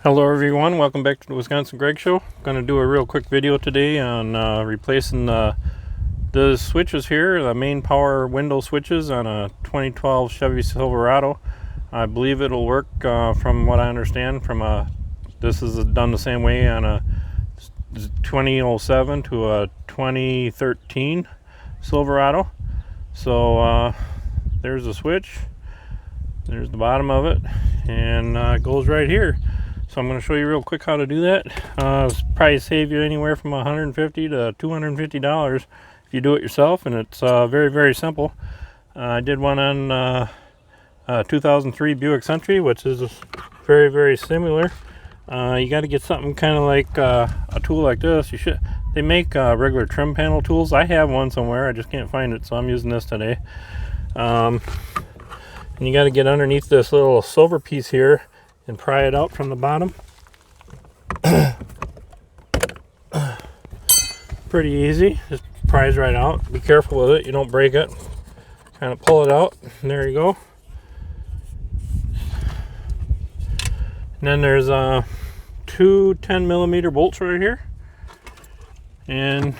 Hello everyone, welcome back to the Wisconsin Greg Show. I'm going to do a real quick video today on replacing the switches here, the main power window switches on a 2012 Chevy Silverado. I believe it'll work from what I understand this is done the same way on a 2007 to a 2013 Silverado. So there's the switch, there's the bottom of it, and it goes right here. So I'm going to show you real quick how to do that. It's probably save you anywhere from $150 to $250 if you do it yourself, and it's very simple. I did one on 2003 Buick Century, which is very similar. You got to get something kind of like a tool like this. They make regular trim panel tools. I have one somewhere, I just can't find it, so I'm using this today. And you got to get underneath this little silver piece here and pry it out from the bottom. Pretty easy, just pries right out. Be careful with it, you don't break it. Kind of pull it out, and there you go. And then there's two 10mm bolts right here, and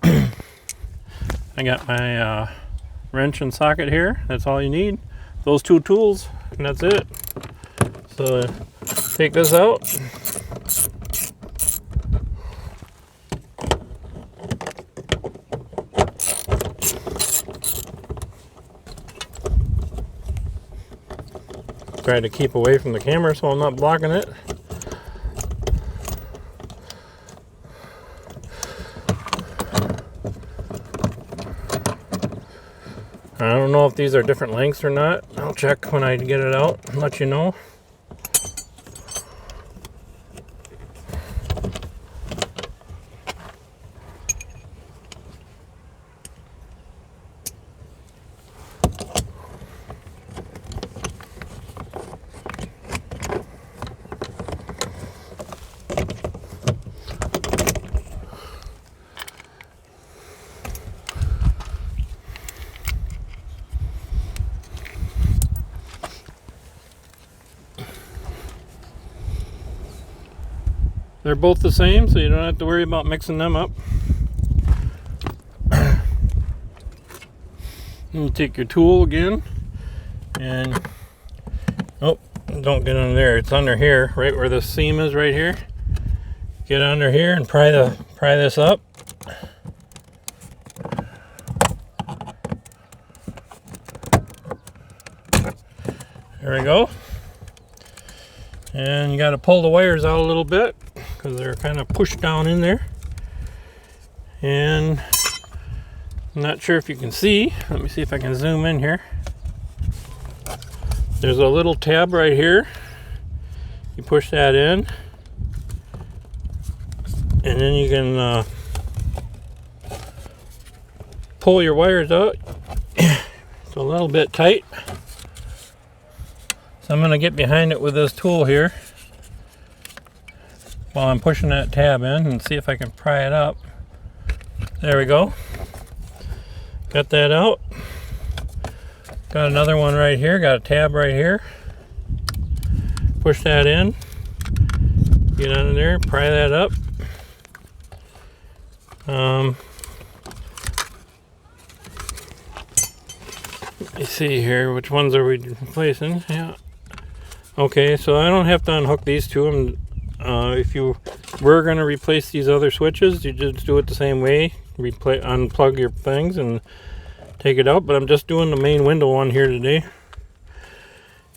I got my wrench and socket here. That's all you need, those two tools, and that's it. So take this out, try to keep away from the camera so I'm not blocking it. I don't know if these are different lengths or not. I'll check when I get it out and let you know. They're both the same, so you don't have to worry about mixing them up. You take your tool again, and don't get under there. It's under here, right where the seam is, right here. Get under here and pry this up. There we go. And you got to pull the wires out a little bit because they're kind of pushed down in there. And I'm not sure if you can see. Let me see if I can zoom in here. There's a little tab right here. You push that in, and then you can pull your wires out. It's a little bit tight, so I'm going to get behind it with this tool here while I'm pushing that tab in and see if I can pry it up. There we go. Got that out. Got another one right here. Got a tab right here. Push that in. Get under there. Pry that up. Let me see here. Which ones are we replacing? Yeah. Okay, so I don't have to unhook these two. If you were going to replace these other switches, you just do it the same way. Unplug your things and take it out, but I'm just doing the main window one here today.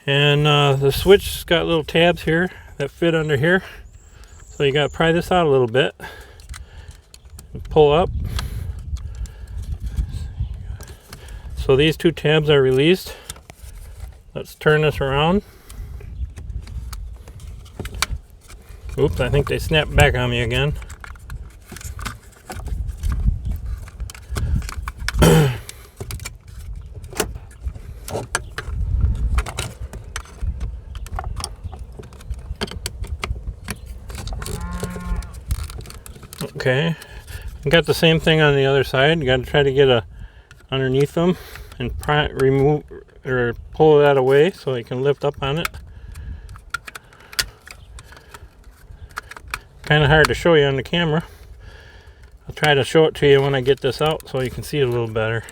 And the switch's got little tabs here that fit under here, so you got to pry this out a little bit and pull up. So these two tabs are released. Let's turn this around. Oops, I think they snapped back on me again. Okay, I got the same thing on the other side. You got to try to get underneath them and remove or pull that away so you can lift up on it. kind of hard to show you on the camera. I'll try to show it to you when I get this out so you can see it a little better.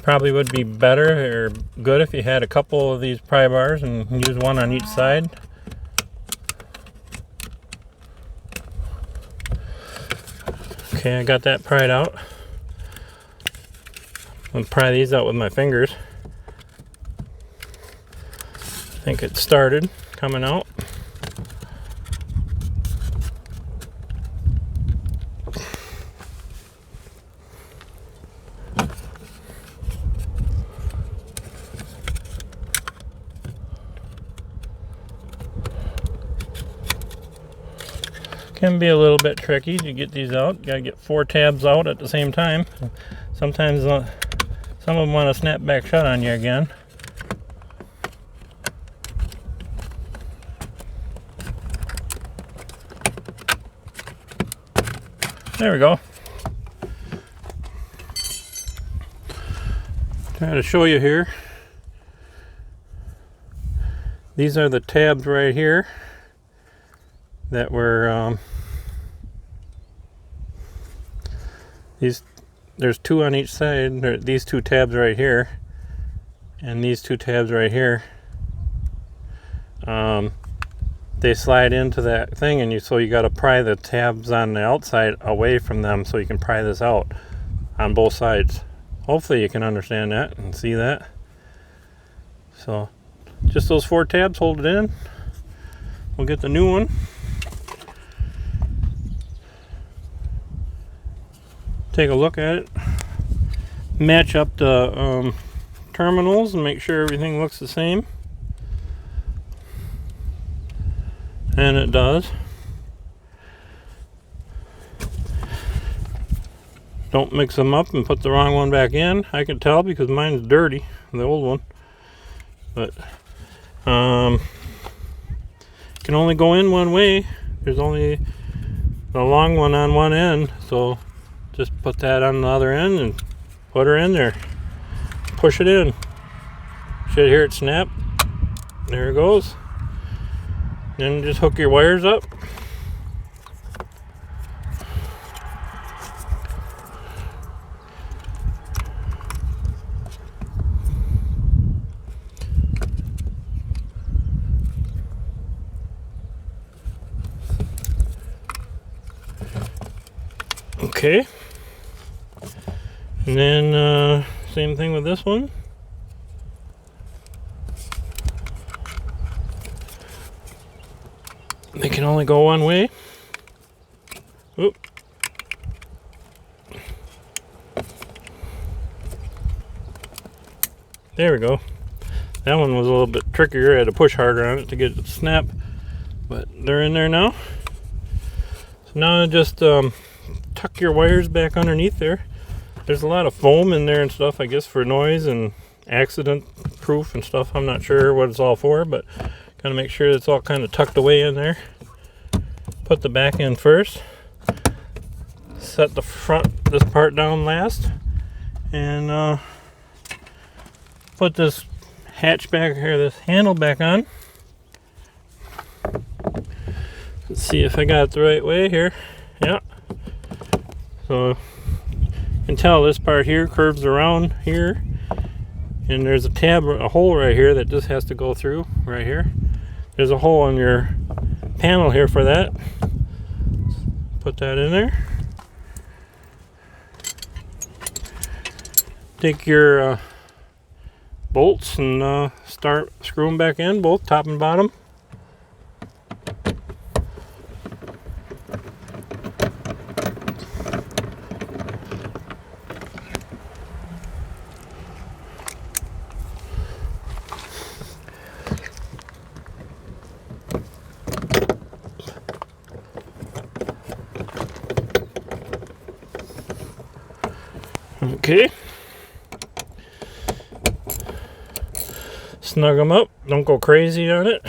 Probably would be better or good if you had a couple of these pry bars and use one on each side. Okay, I got that pried out. I'll pry these out with my fingers. I think it started coming out. Can be a little bit tricky to get these out. Gotta get 4 tabs out at the same time. Sometimes some of them want to snap back shut on you again. There we go. Try to show you here. These are the tabs right here that were there's 2 on each side. These 2 tabs right here and these 2 tabs right here, they slide into that thing, and so you got to pry the tabs on the outside away from them so you can pry this out on both sides. Hopefully you can understand that and see that. So just those 4 tabs, hold it in. We'll get the new one. Take a look at it, match up the terminals and make sure everything looks the same, and it does. Don't mix them up and put the wrong one back in. I can tell because mine's dirty, the old one, but can only go in one way. There's only the long one on one end, so just put that on the other end and put her in there. Push it in. Should hear it snap. There it goes. Then just hook your wires up. Okay. And then same thing with this one. They can only go one way. Oop. There we go. That one was a little bit trickier. I had to push harder on it to get it to snap, but they're in there now. So now just tuck your wires back underneath there. There's a lot of foam in there and stuff, I guess, for noise and accident proof and stuff. I'm not sure what it's all for, but gotta make sure it's all kind of tucked away in there. Put the back end first. Set the front, this part down last, and put this hatch back here, this handle back on. Let's see if I got it the right way here. Yeah. So you can tell this part here curves around here, and there's a tab, a hole right here that just has to go through right here. There's a hole in your panel here for that. Put that in there. Take your bolts and start screwing back in, both top and bottom. Okay. Snug them up. Don't go crazy on it.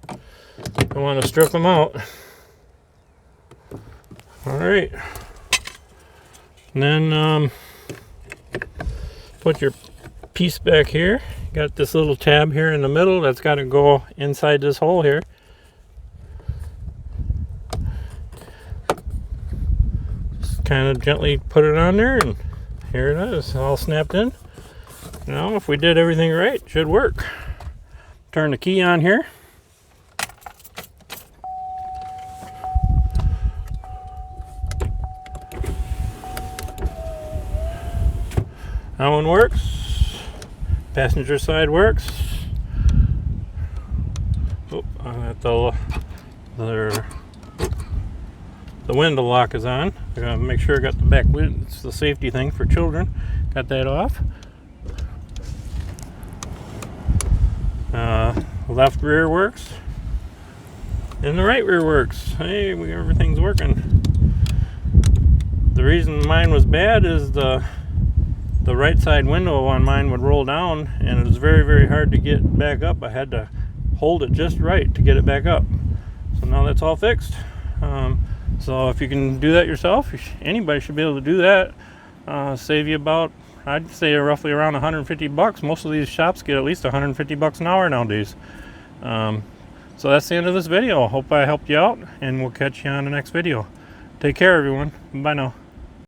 I want to strip them out. Alright. And then put your piece back here. got this little tab here in the middle that's got to go inside this hole here. Just kind of gently put it on there, and here it is, all snapped in. Now if we did everything right, it should work. Turn the key on here. That one works. Passenger side works. Oh, I got the window lock is on. I gotta make sure I got the back window. It's the safety thing for children. Got that off. Left rear works, and the right rear works. Hey, everything's working. The reason mine was bad is the right side window on mine would roll down, and it was very, very hard to get back up. I had to hold it just right to get it back up. So now that's all fixed. So if you can do that yourself, anybody should be able to do that. Save you about, I'd say, roughly around 150 bucks. Most of these shops get at least 150 bucks an hour nowadays. So that's the end of this video. Hope I helped you out, and we'll catch you on the next video. Take care, everyone. Bye now.